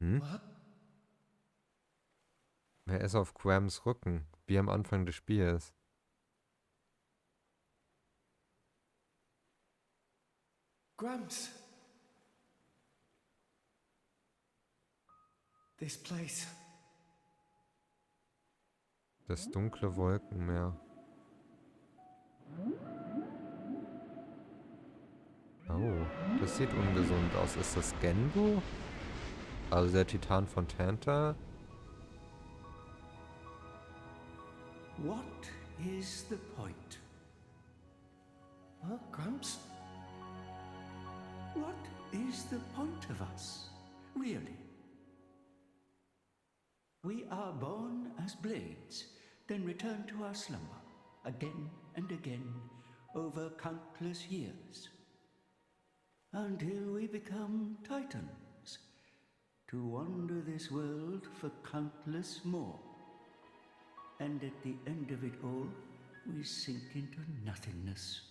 Hm? Wer ist auf Grams Rücken? Wie am Anfang des Spiels. Grams. This place. Das dunkle Wolkenmeer. Oh, das sieht ungesund aus. Ist das Genbo? Also der Titan von Tanta? What is the point? Huh, Grams? What is the point of us, really? We are born as blades, then return to our slumber, again and again, over countless years, until we become titans, to wander this world for countless more. And at the end of it all, we sink into nothingness.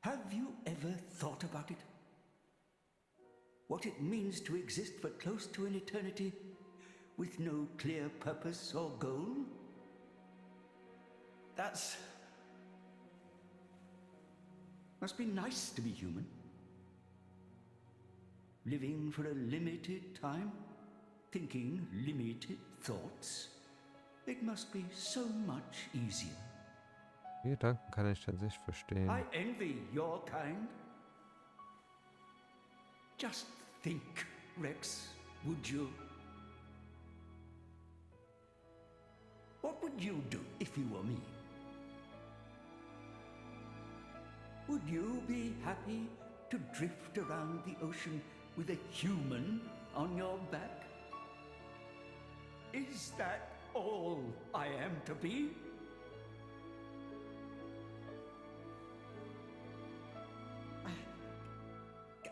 Have you ever thought about it? What it means to exist for close to an eternity with no clear purpose or goal? Must be nice to be human. Living for a limited time, thinking limited thoughts. It must be so much easier. Die Gedanken kann ich tatsächlich verstehen. I envy your kind. Just think, Rex, would you? What would you do if you were me? Would you be happy to drift around the ocean with a human on your back? Is that all I am to be?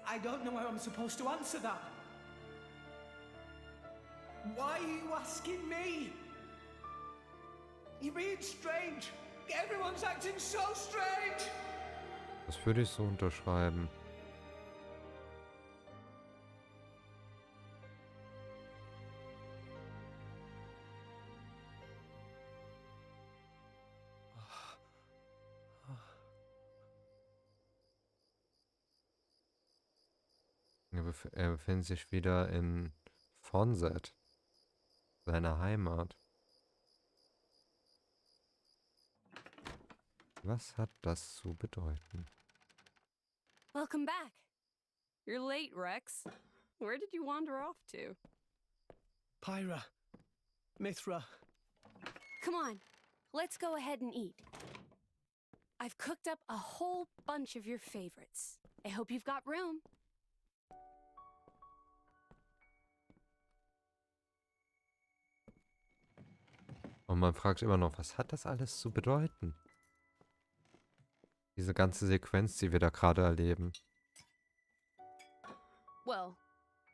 I don't know how I'm supposed to answer that. Why are you asking me? You're being strange. Everyone's acting so strange. Das würde ich so unterschreiben. Er befindet sich wieder in Fonset, seiner Heimat. Was hat das zu bedeuten? Welcome back. You're late, Rex. Where did you wander off to? Pyra. Mithra. Come on, let's go ahead and eat. I've cooked up a whole bunch of your favorites. I hope you've got room. Und man fragt immer noch, was hat das alles zu bedeuten? Diese ganze Sequenz, die wir da gerade erleben. Well,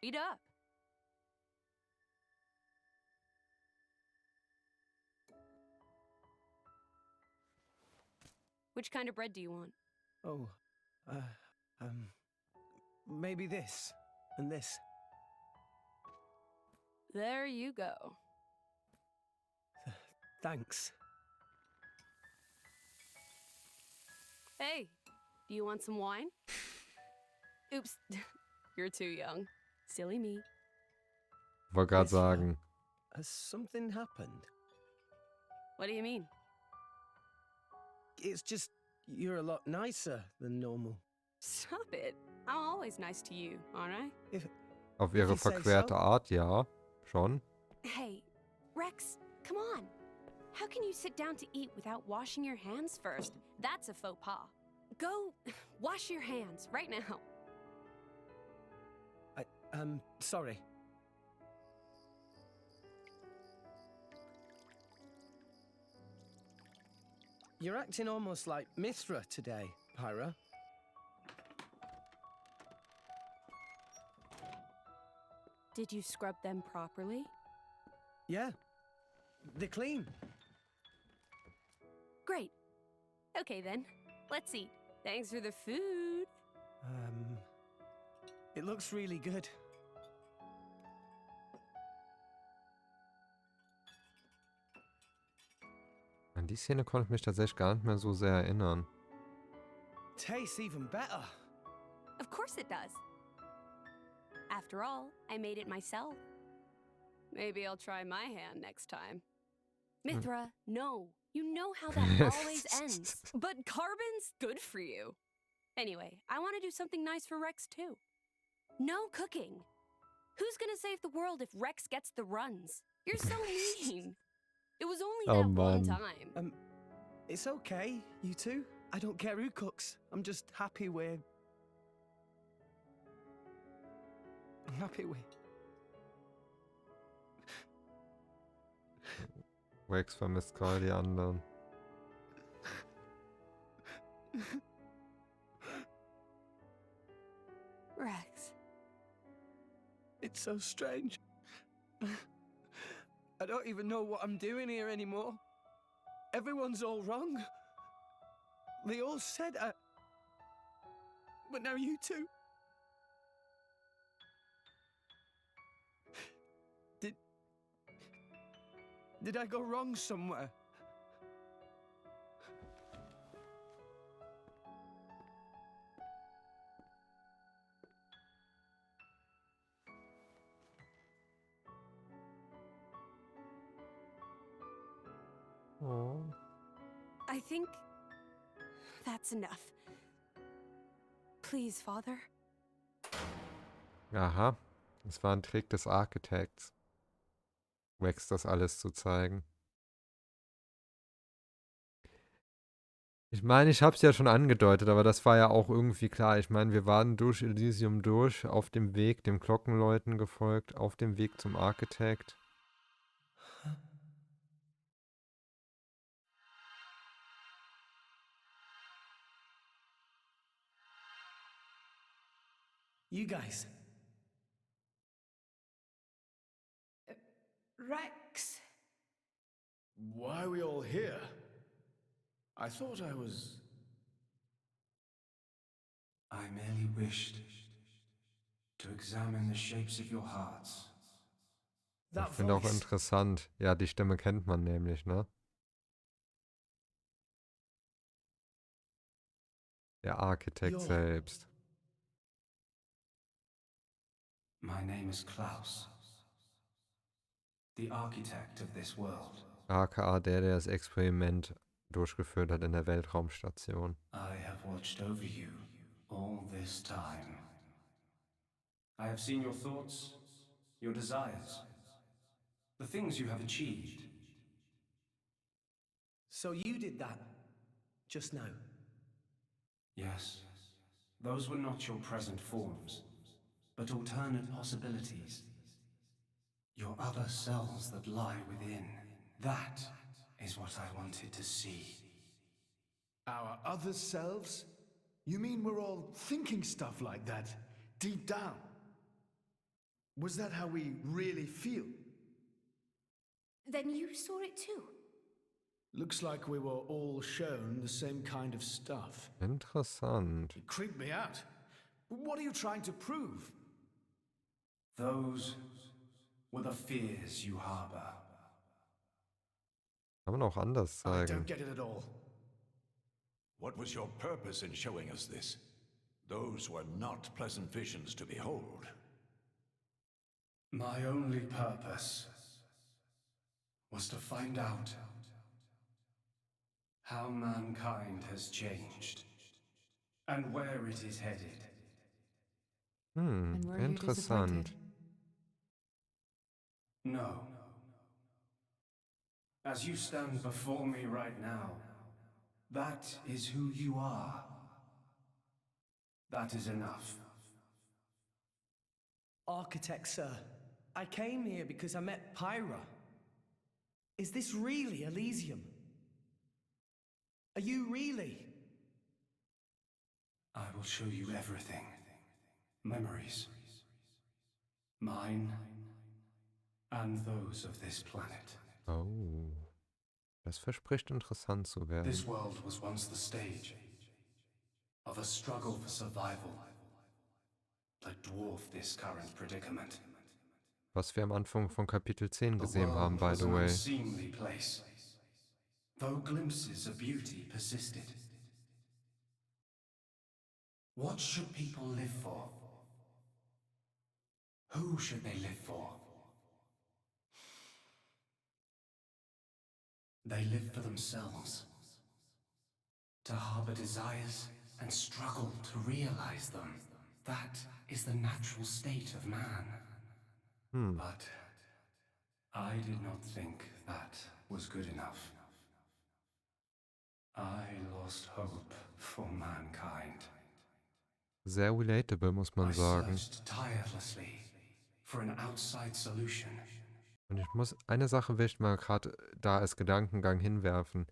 eat up. Which kind of bread do you want? Oh, maybe this and this. There you go. Thanks. Hey, do you want some wine? Oops, you're too young. Silly me. Wollte gerade sagen. Has something happened? What do you mean? It's just, you're a lot nicer than normal. Stop it. I'm always nice to you, aren't I? Auf ihre you say verquerte so. Art, ja. Schon. Hey, Rex, come on. How can you sit down to eat without washing your hands first? That's a faux pas. Go wash your hands right now. Sorry. You're acting almost like Mithra today, Pyra. Did you scrub them properly? Yeah. They're clean. Great. Okay then, let's eat. Thanks for the food. It looks really good. An die Szene konnte ich mich tatsächlich gar nicht mehr so sehr erinnern. Tastes even better. Of course it does. After all, I made it myself. Maybe I'll try my hand next time. Mithra, no. You know how that always ends. But carbon's good for you. Anyway, I want to do something nice for Rex too. No cooking. Who's gonna save the world if Rex gets the runs? You're so mean. It was only Oh, that one Mann. time. It's okay, you two. I don't care who cooks. I'm happy with... Rex vermisst gerade die anderen. Rex. It's so strange. I don't even know what I'm doing here anymore. Everyone's all wrong. They all said but now you two. Did I go wrong somewhere? Oh. I think that's enough. Please, Father. Aha. Es war ein Trick des Architekts. Rex das alles zu zeigen. Ich meine, ich habe es ja schon angedeutet, aber das war ja auch irgendwie klar. Ich meine, wir waren durch Elysium durch, auf dem Weg, dem Glockenläuten gefolgt, auf dem Weg zum Architekt. You guys. Rex. Why are we all here? I thought I was... I merely wished to examine the shapes of your hearts. Ich finde auch interessant. Ja, die Stimme kennt man nämlich, ne? Der Architekt selbst. My name is Klaus, the architect of this world. aka der das Experiment durchgeführt hat in der Weltraumstation. I have watched over you all this time. I have seen your thoughts, your desires, the things you have achieved. So you did that just now? Yes, those were not your present forms, but alternate possibilities. Your other selves that lie within. That is what I wanted to see. Our other selves? You mean we're all thinking stuff like that, deep down? Was that how we really feel? Then you saw it too. Looks like we were all shown the same kind of stuff. Interessant. It creeped me out. What are you trying to prove? Those were the fears you harbor. Kann man auch anders I zeigen. don't get it at all. What was your purpose in showing us this? Those were not pleasant visions to behold. My only purpose was to find out how mankind has changed and where it is headed. And were you Interessant. disappointed? No. As you stand before me right now, that is who you are. That is enough. Architect, sir. I came here because I met Pyra. Is this really Elysium? Are you really? I will show you everything. Memories. Mine and those of this planet. Oh. Das verspricht interessant zu werden. This world was once the stage of a struggle for survival that dwarfed this current predicament. Was wir am Anfang von Kapitel 10 The gesehen haben, world by was the an way. unseemly place, though glimpses of beauty persisted. What should people live for? Who should they live for? They live for themselves, to harbor desires and struggle to realize them. That is the natural state of man. But I did not think that was good enough. I lost hope for mankind. Sehr relatable, muss man I sagen. searched tirelessly for an outside solution. Und eine Sache will ich mal gerade da als Gedankengang hinwerfen.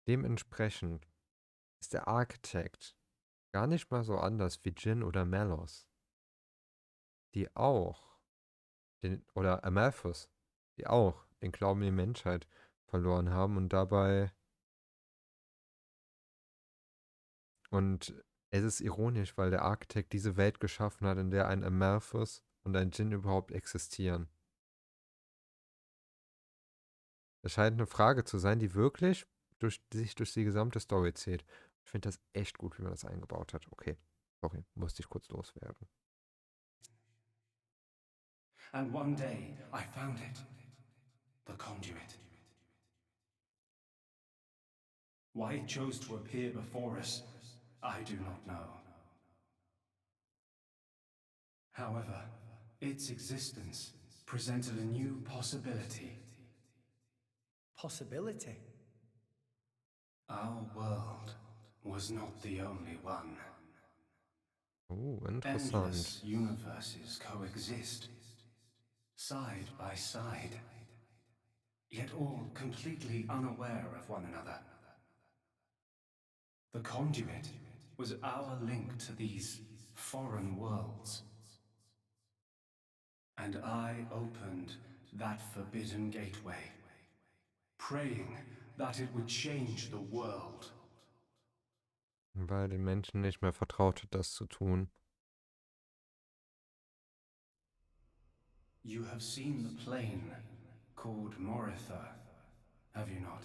Dementsprechend ist der Architekt gar nicht mal so anders wie Jin oder Melos, die auch, oder Amalthus, die auch den Glauben in die Menschheit verloren haben und dabei, und es ist ironisch, weil der Architekt diese Welt geschaffen hat, in der ein Amalthus und ein Jin überhaupt existieren. Es scheint eine Frage zu sein, die wirklich sich durch die gesamte Story zählt. Ich finde das echt gut, wie man das eingebaut hat. Okay, sorry, musste ich kurz loswerden. And one day I found it, the conduit. Why it chose to appear before us, I do not know. However, its existence presented a new possibility. Possibility? Our world was not the only one. Interessant. Endless universes coexist, side by side, yet all completely unaware of one another. The conduit was our link to these foreign worlds. And I opened that forbidden gateway, praying that it would change the world. Weil den Menschen nicht mehr vertraut hat, das zu tun. You have seen the plane called Moritha, have you not?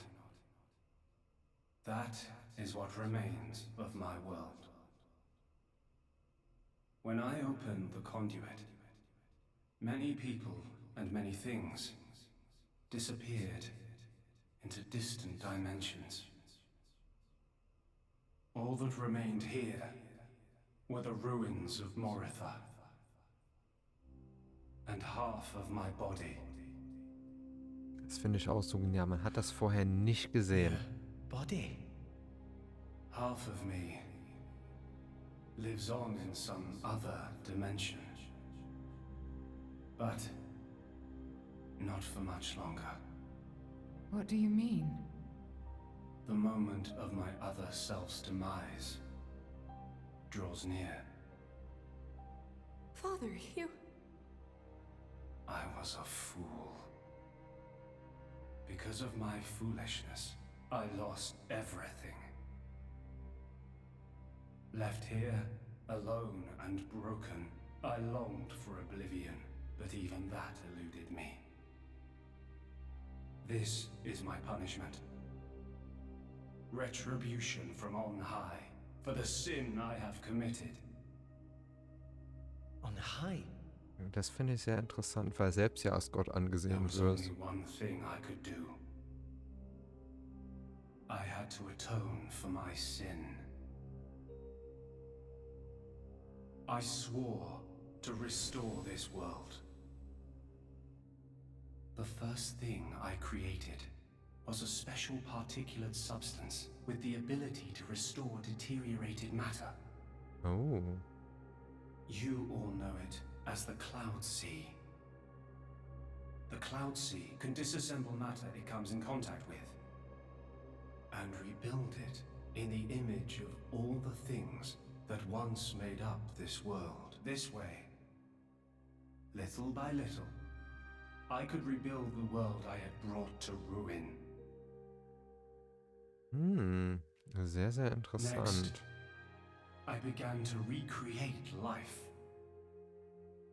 That is what remains of my world. When I opened the conduit, many people and many things disappeared into distant dimensions. All that remained here were the ruins of Moritha and half of my body. Das finde ich auch so genial. Man hat das vorher nicht gesehen. Body? Half of me lives on in some other dimension. But not for much longer. What do you mean? The moment of my other self's demise draws near. Father, you... I was a fool. Because of my foolishness, I lost everything. Left here, alone and broken, I longed for oblivion, but even that eluded me. This is my punishment. Retribution from on high for the sin I have committed. On high? Das finde ich sehr interessant, weil selbst ja als Gott There angesehen was wird. only one thing I could do. I had to atone for my sin. I swore to restore this world. The first thing I created was a special particulate substance with the ability to restore deteriorated matter. Oh. You all know it as the Cloud Sea. The Cloud Sea can disassemble matter it comes in contact with and rebuild it in the image of all the things that once made up this world. This way, little by little, I could rebuild the world I had brought to ruin. Sehr, sehr interessant. Next, I began to recreate life.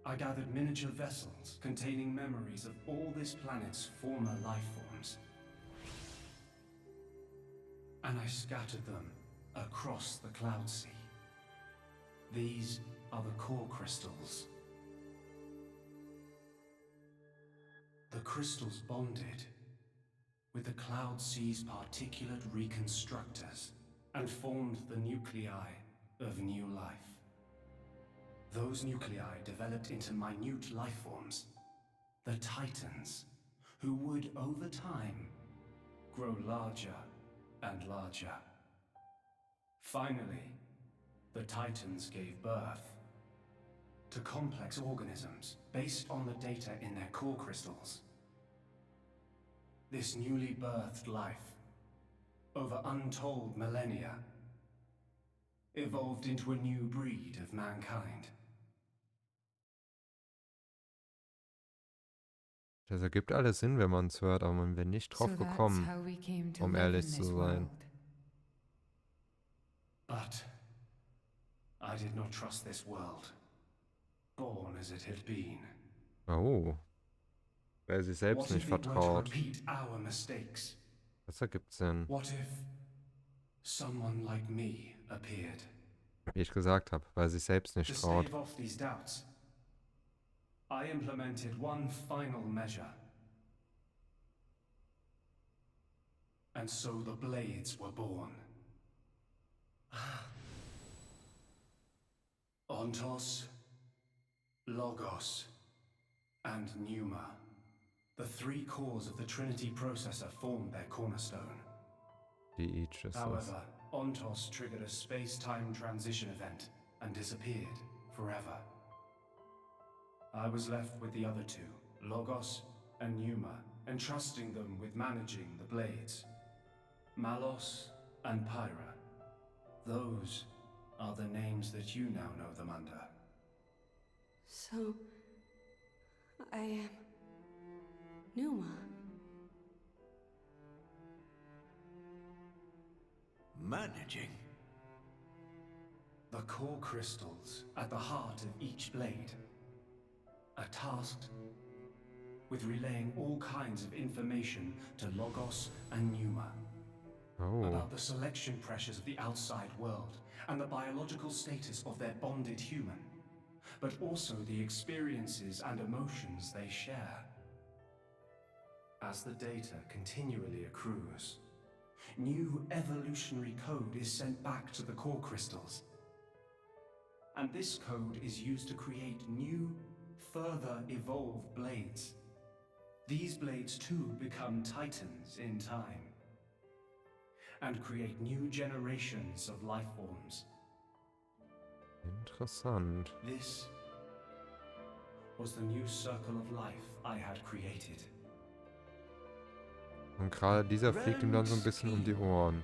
I gathered miniature vessels containing memories of all this planet's former life forms. and I scattered them across the cloud sea. These are the core crystals. The crystals bonded with the cloud sea's particulate reconstructors and formed the nuclei of new life. Those nuclei developed into minute life forms, the Titans, who would, over time, grow larger and larger. Finally, the Titans gave birth to complex organisms based on the data in their core crystals. This newly birthed life, over untold millennia, evolved into a new breed of mankind. Das ergibt alles Sinn, wenn man es hört, aber man wäre nicht So drauf that's gekommen, how we came to um live ehrlich in zu this sein. world. But I did not trust this world, born as it had been. Oh. Wer sich selbst What nicht if it were to vertraut. repeat our mistakes? Das ergibt Sinn. What if someone like me appeared? Wie ich gesagt habe, weil sich selbst To nicht traut. stave off these doubts, I implemented one final measure. And so the blades were born. Ontos, Logos, and Pneuma. The three cores of the Trinity processor formed their cornerstone. Die each ist das. However, Ontos triggered a space-time transition event and disappeared forever. I was left with the other two, Logos and Pneuma, entrusting them with managing the blades. Malos and Pyra. Those are the names that you now know them under. So, I am Numa. Managing? The core crystals at the heart of each blade are tasked with relaying all kinds of information to Logos and Pneuma Oh. about the selection pressures of the outside world and the biological status of their bonded human, but also the experiences and emotions they share. As the data continually accrues, new evolutionary code is sent back to the core crystals. And this code is used to create new, further evolved blades. These blades too become titans in time, and create new generations of life forms. Interessant. This was the new circle of life I had created. Und gerade dieser fliegt ihm dann so ein bisschen um die Ohren.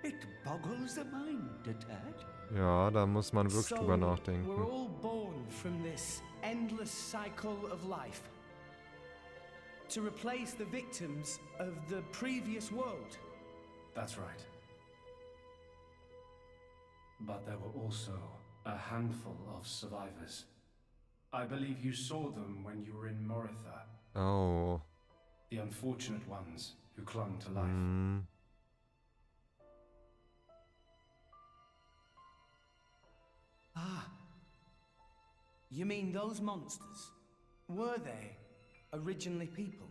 It boggles the mind a tad. Ja, da muss man wirklich drüber We're nachdenken. all born from this endless cycle of life. To replace the victims of the previous world. That's right. But there were also a handful of survivors. I believe you saw them when you were in Moritha. Oh. The unfortunate ones who clung to life. Hm. Ah. You mean those monsters? Were they originally people?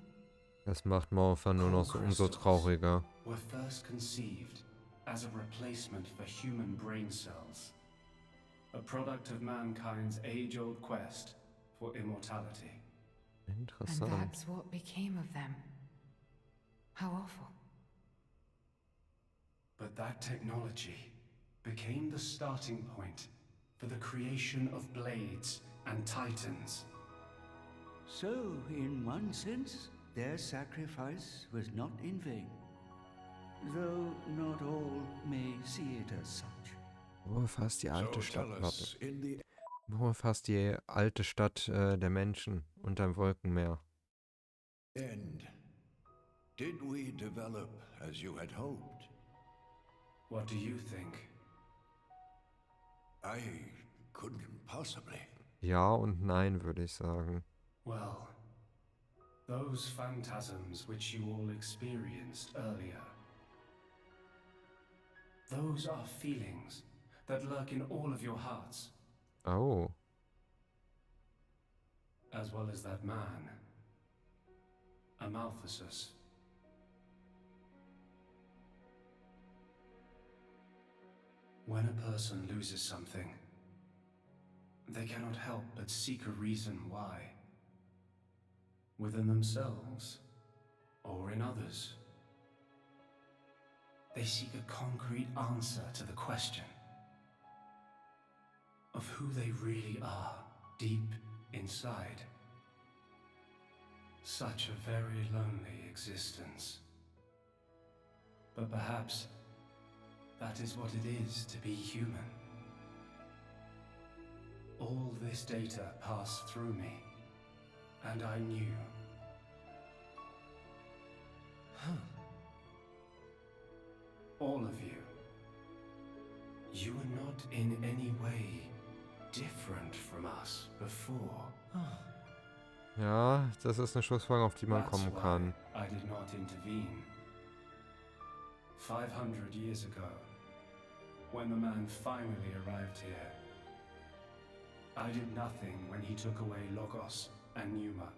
Das macht Morpher nur noch so umso trauriger. Were first conceived as a replacement for human brain cells. A product of mankind's age-old quest for immortality. And Interessant. that's what became of them. How awful. But that technology became the starting point for the creation of blades and titans. So, in one sense, their sacrifice was not in vain. Though not all may see it as such. Nur fast die alte So Stadt. tell Warte. us, in the Nur fast die alte Stadt der Menschen unterm Wolkenmeer. end, did we develop as you had hoped? What do you think? I couldn't possibly. Ja und nein, würde ich sagen. Well, those phantasms which you all experienced earlier, Those are feelings that lurk in all of your hearts, Oh. as well as that man, Amaltheus. When a person loses something, they cannot help but seek a reason why, within themselves or in others. They seek a concrete answer to the question of who they really are deep inside. Such a very lonely existence. But perhaps that is what it is to be human. All this data passed through me, and I knew. All of you. You were not in any way different from us before. Ja, das ist eine Schlussfolgerung, auf die man That's kommen why kann. I did not intervene. 500 years ago, when the man finally arrived here, I did nothing when he took away Logos and Pneuma.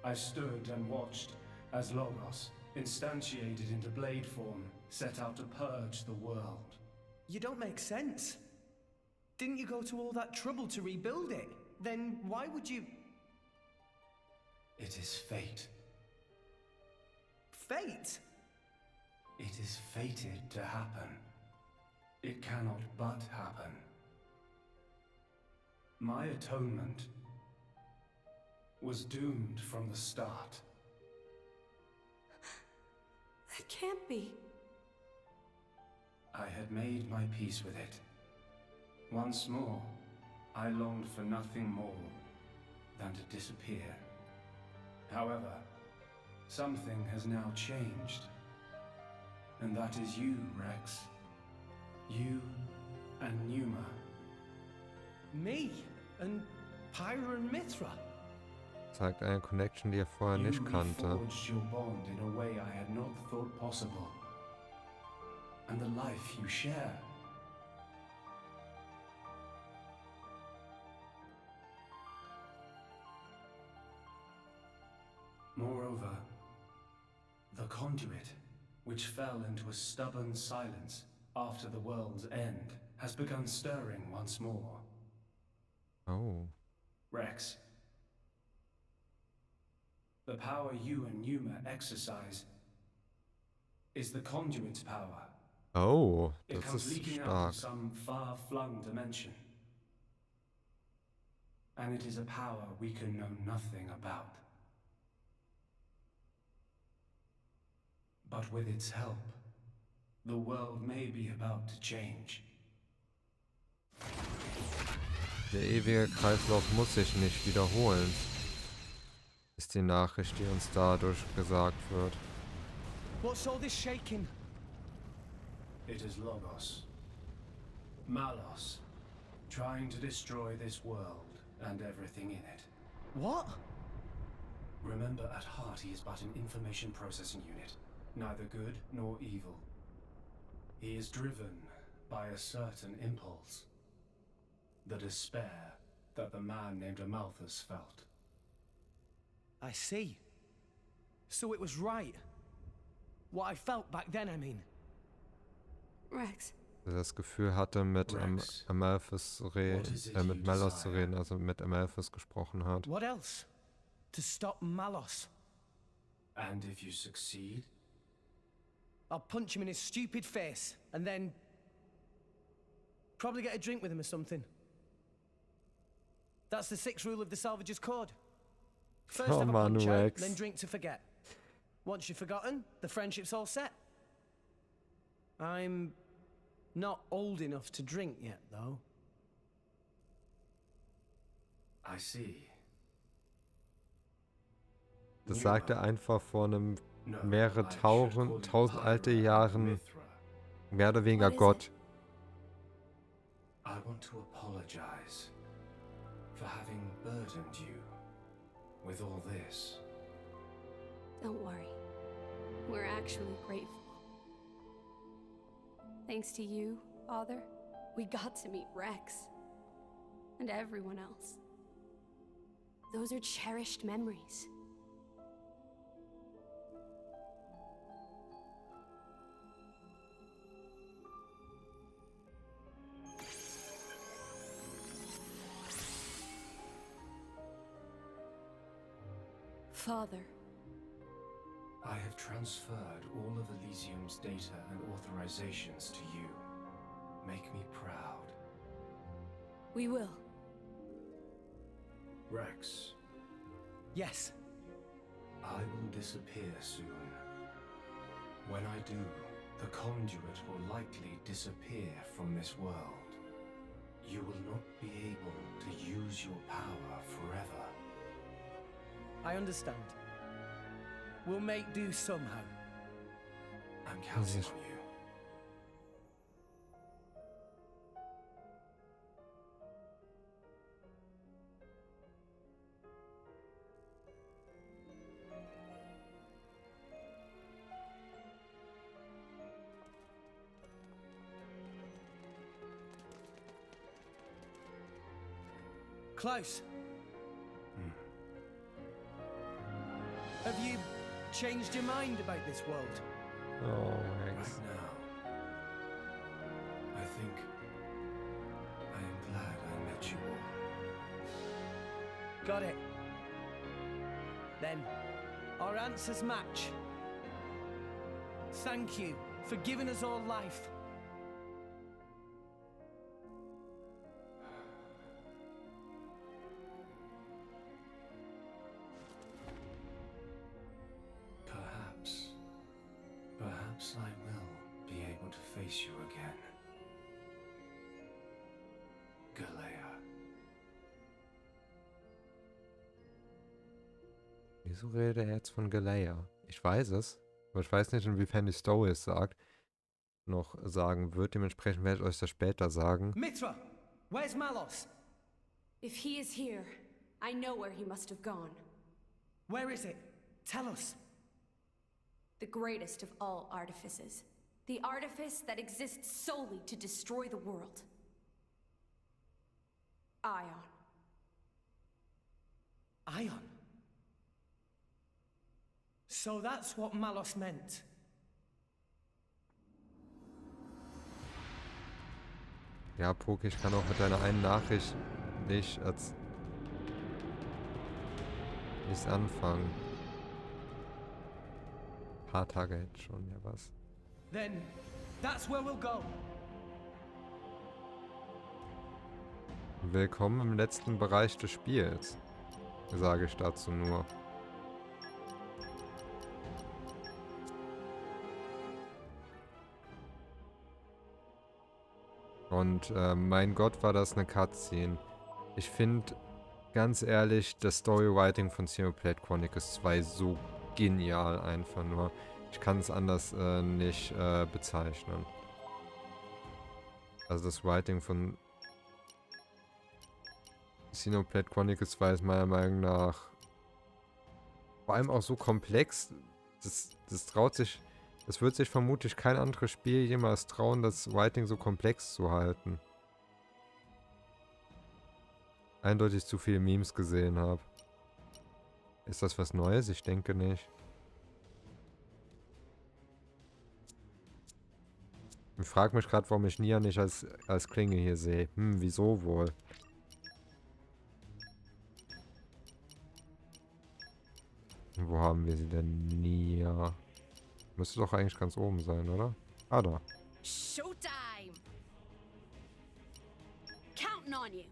I stood and watched as Logos, instantiated into blade form, set out to purge the world. You don't make sense. Didn't you go to all that trouble to rebuild it? Then why would you... It is fate. Fate? It is fated to happen. It cannot but happen. My atonement was doomed from the start. That can't be. I had made my peace with it. Once more, I longed for nothing more than to disappear. However, something has now changed. And that is you, Rex. You and Pneuma. Me? And Pyra and Mithra? Zeigt eine Connection, die er vorher You nicht kannte. reforged your bond in a way I had not thought possible. And the life you share. Moreover, the conduit, which fell into a stubborn silence after the world's end, has begun stirring once more. Oh. Rex, the power you and Pneuma exercise is the conduit's power. Oh, It das comes ist leaking out stark. of some far-flung dimension. And it is a power we can know nothing about. But with its help, the world may be about to change. Der ewige Kreislauf muss sich nicht wiederholen, ist die Nachricht, die uns dadurch gesagt wird. What's all this shaking? It is Logos. Malos, trying to destroy this world and everything in it. What? Remember, at heart he is but an information processing unit, neither good nor evil. He is driven by a certain impulse. The despair that the man named Amaltheus felt. I see. So it was right. What I felt back then, I mean. Rex, Dass er das Gefühl hatte, mit Rex, Amaltheus what is it mit you Malos zu desire? reden, also mit Amaltheus gesprochen hat. What else? To stop Malos. And if you succeed, I'll punch him in his stupid face, and then... probably get a drink with him or something. That's the 6th rule of the Salvager's Code. First Oh, have a man, punch out, Rex. then drink to forget. Once you've forgotten, the friendship's all set. I'm not old enough to drink yet, though. I see. Das sagt er einfach vor einem No, mehrere I should call you tausend alte Pyra Jahren Mithra. mehr oder weniger What is Gott. I want to apologize for having burdened you with all this. don't worry. We're actually grateful. Thanks to you, Father, we got to meet Rex. And everyone else. Those are cherished memories. Father. I have transferred all of Elysium's data and authorizations to you. Make me proud. We will. Rex, Yes. I will disappear soon. When I do, the conduit will likely disappear from this world. You will not be able to use your power forever. I understand. We'll make do somehow. I'm counting on you. Close. Have you changed your mind about this world? Oh, Right Rex. now, I think I am glad I met you all. Got it. Then, our answers match. Thank you for giving us all life. Perhaps I will be able to face you again. Galea. Wieso redet er jetzt von Galea? Ich weiß es, aber ich weiß nicht, inwiefern die Story es sagt, noch sagen wird. Dementsprechend werde ich euch das später sagen. Mithra, where's Malos? If he is here, I know where he must have gone. Where is it? Tell us. The greatest of all artifices. The artifice that exists solely to destroy the world. Ion. Ion. So that's what Malos meant. Ja, Poki, ich kann auch mit deiner einen Nachricht nichts anfangen. Ein paar Tage jetzt schon, ja was. Then, that's where we'll go. Willkommen im letzten Bereich des Spiels, sage ich dazu nur. Und mein Gott, war das eine Cutscene. Ich finde, ganz ehrlich, das Storywriting von Xenoblade Chronicles 2 so genial einfach nur. Ich kann es anders nicht bezeichnen. Also das Writing von Xenoblade Chronicles 2 ist meiner Meinung nach vor allem auch so komplex. Das traut sich, das wird sich vermutlich kein anderes Spiel jemals trauen, das Writing so komplex zu halten. Eindeutig zu viele Memes gesehen habe. Ist das was Neues? Ich denke nicht. Ich frage mich gerade, warum ich Nia nicht als Klinge hier sehe. Wieso wohl? Wo haben wir sie denn? Nia. Müsste doch eigentlich ganz oben sein, oder? Ah, da. Showtime! Counting on you.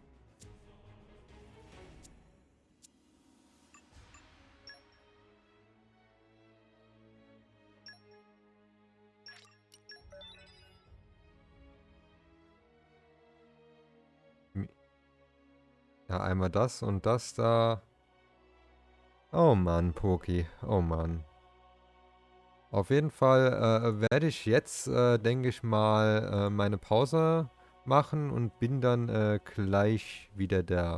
Ja, einmal das und das da. Oh Mann, Poki. Oh Mann. Auf jeden Fall werde ich jetzt, denke ich mal, meine Pause machen und bin dann gleich wieder da.